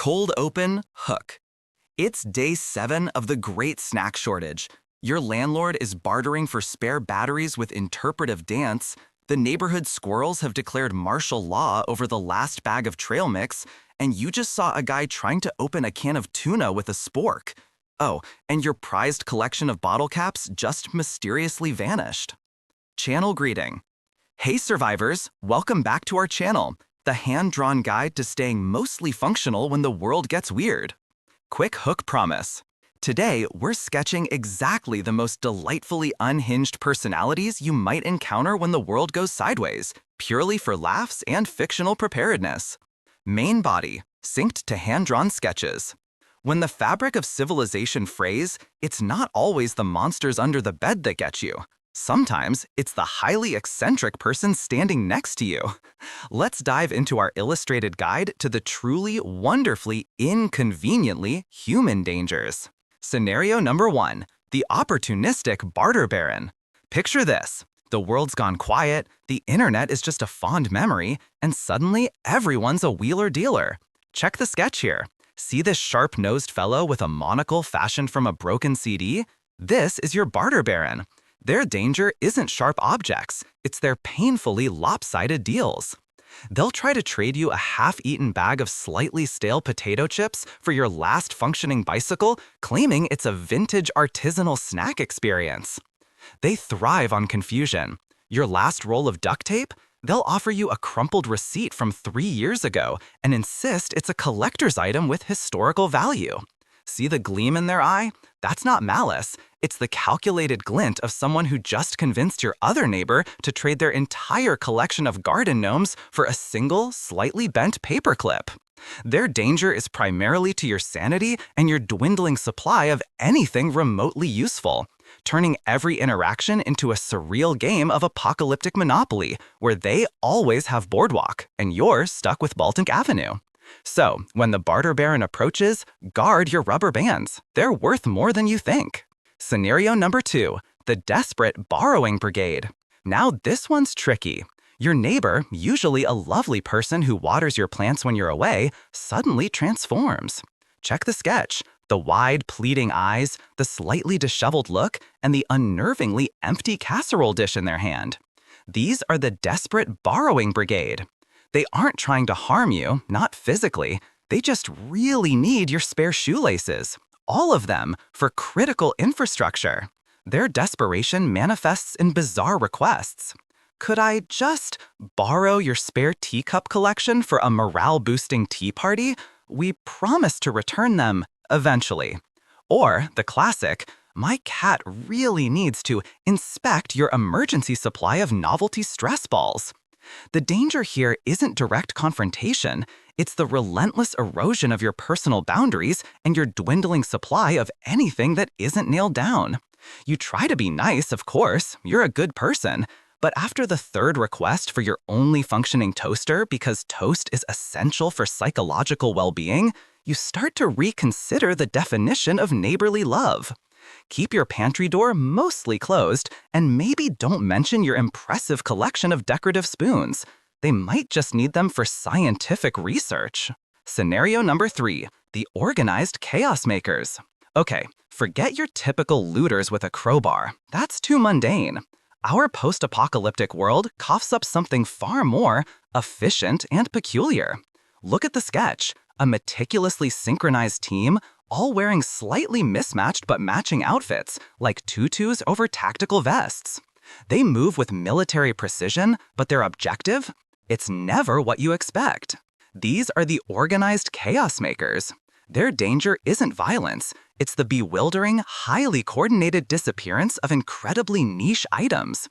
Cold open, hook. It's day 7 of the great snack shortage. Your landlord is bartering for spare batteries with interpretive dance. The neighborhood squirrels have declared martial law over the last bag of trail mix, and you just saw a guy trying to open a can of tuna with a spork. Oh, and your prized collection of bottle caps just mysteriously vanished. Channel greeting. Hey survivors, welcome back to our channel, the hand-drawn guide to staying mostly functional when the world gets weird. Quick hook promise. Today, we're sketching exactly the most delightfully unhinged personalities you might encounter when the world goes sideways, purely for laughs and fictional preparedness. Main body, synced to hand-drawn sketches. When the fabric of civilization frays, it's not always the monsters under the bed that get you. Sometimes it's the highly eccentric person standing next to you. Let's dive into our illustrated guide to the truly, wonderfully, inconveniently human dangers. Scenario number 1, the Opportunistic Barter Baron. Picture this. The world's gone quiet, the internet is just a fond memory, and suddenly everyone's a wheeler-dealer. Check the sketch here. See this sharp-nosed fellow with a monocle fashioned from a broken CD? This is your Barter Baron. Their danger isn't sharp objects, it's their painfully lopsided deals. They'll try to trade you a half-eaten bag of slightly stale potato chips for your last functioning bicycle, claiming it's a vintage artisanal snack experience. They thrive on confusion. Your last roll of duct tape? They'll offer you a crumpled receipt from 3 years ago and insist it's a collector's item with historical value. See the gleam in their eye? That's not malice. It's the calculated glint of someone who just convinced your other neighbor to trade their entire collection of garden gnomes for a single, slightly bent paperclip. Their danger is primarily to your sanity and your dwindling supply of anything remotely useful, turning every interaction into a surreal game of apocalyptic Monopoly, where they always have Boardwalk and you're stuck with Baltic Avenue. So, when the Barter Baron approaches, guard your rubber bands. They're worth more than you think. Scenario number 2, the Desperate Borrowing Brigade. Now this one's tricky. Your neighbor, usually a lovely person who waters your plants when you're away, suddenly transforms. Check the sketch. The wide, pleading eyes, the slightly disheveled look, and the unnervingly empty casserole dish in their hand. These are the Desperate Borrowing Brigade. They aren't trying to harm you, not physically. They just really need your spare shoelaces. All of them, for critical infrastructure. Their desperation manifests in bizarre requests. Could I just borrow your spare teacup collection for a morale-boosting tea party? We promise to return them eventually. Or the classic, my cat really needs to inspect your emergency supply of novelty stress balls. The danger here isn't direct confrontation, it's the relentless erosion of your personal boundaries and your dwindling supply of anything that isn't nailed down. You try to be nice, of course, you're a good person, but after the 3rd request for your only functioning toaster because toast is essential for psychological well-being, you start to reconsider the definition of neighborly love. Keep your pantry door mostly closed, and maybe don't mention your impressive collection of decorative spoons. They might just need them for scientific research. Scenario number 3, the Organized Chaos Makers. Okay, forget your typical looters with a crowbar. That's too mundane. Our post-apocalyptic world coughs up something far more efficient and peculiar. Look at the sketch. A meticulously synchronized team, all wearing slightly mismatched but matching outfits, like tutus over tactical vests. They move with military precision, but their objective? It's never what you expect. These are the Organized Chaos Makers. Their danger isn't violence, it's the bewildering, highly coordinated disappearance of incredibly niche items.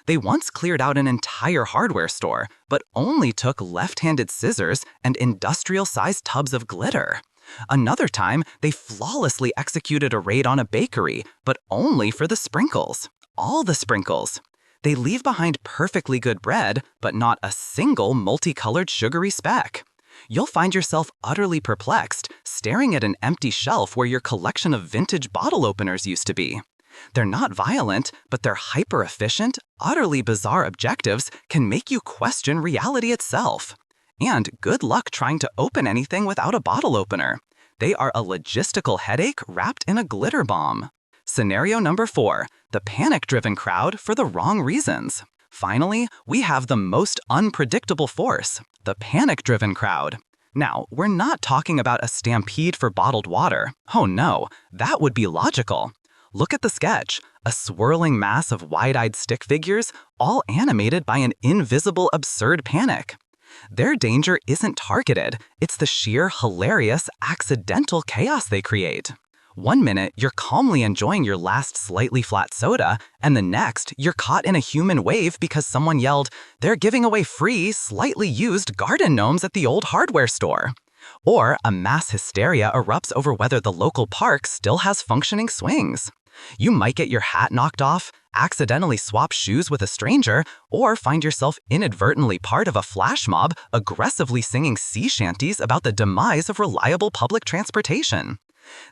They once cleared out an entire hardware store, but only took left-handed scissors and industrial-sized tubs of glitter. Another time, they flawlessly executed a raid on a bakery, but only for the sprinkles. All the sprinkles. They leave behind perfectly good bread, but not a single multicolored sugary speck. You'll find yourself utterly perplexed, staring at an empty shelf where your collection of vintage bottle openers used to be. They're not violent, but their hyper-efficient, utterly bizarre objectives can make you question reality itself. And good luck trying to open anything without a bottle opener. They are a logistical headache wrapped in a glitter bomb. Scenario number 4, the panic-driven crowd for the wrong reasons. Finally, we have the most unpredictable force, the panic-driven crowd. Now, we're not talking about a stampede for bottled water. Oh no, that would be logical. Look at the sketch, a swirling mass of wide-eyed stick figures, all animated by an invisible, absurd panic. Their danger isn't targeted, it's the sheer, hilarious, accidental chaos they create. One minute, you're calmly enjoying your last slightly flat soda, and the next, you're caught in a human wave because someone yelled, "They're giving away free, slightly used garden gnomes at the old hardware store." Or a mass hysteria erupts over whether the local park still has functioning swings. You might get your hat knocked off, accidentally swap shoes with a stranger, or find yourself inadvertently part of a flash mob aggressively singing sea shanties about the demise of reliable public transportation.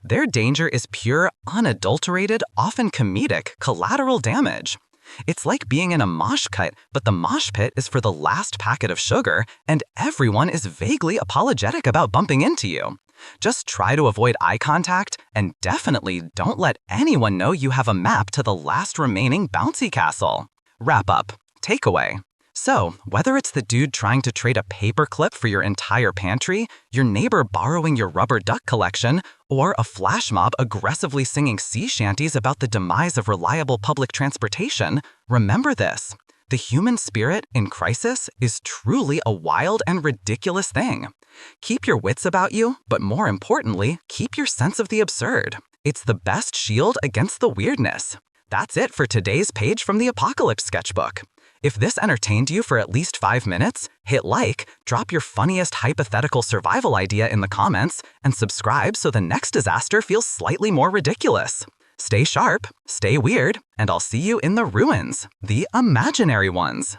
Their danger is pure, unadulterated, often comedic, collateral damage. It's like being in a mosh pit, but the mosh pit is for the last packet of sugar, and everyone is vaguely apologetic about bumping into you. Just try to avoid eye contact, and definitely don't let anyone know you have a map to the last remaining bouncy castle. Wrap up. Takeaway. So, whether it's the dude trying to trade a paperclip for your entire pantry, your neighbor borrowing your rubber duck collection, or a flash mob aggressively singing sea shanties about the demise of reliable public transportation, remember this. The human spirit in crisis is truly a wild and ridiculous thing. Keep your wits about you, but more importantly, keep your sense of the absurd. It's the best shield against the weirdness. That's it for today's page from the Apocalypse Sketchbook. If this entertained you for at least 5 minutes, hit like, drop your funniest hypothetical survival idea in the comments, and subscribe so the next disaster feels slightly more ridiculous. Stay sharp, stay weird, and I'll see you in the ruins, the imaginary ones.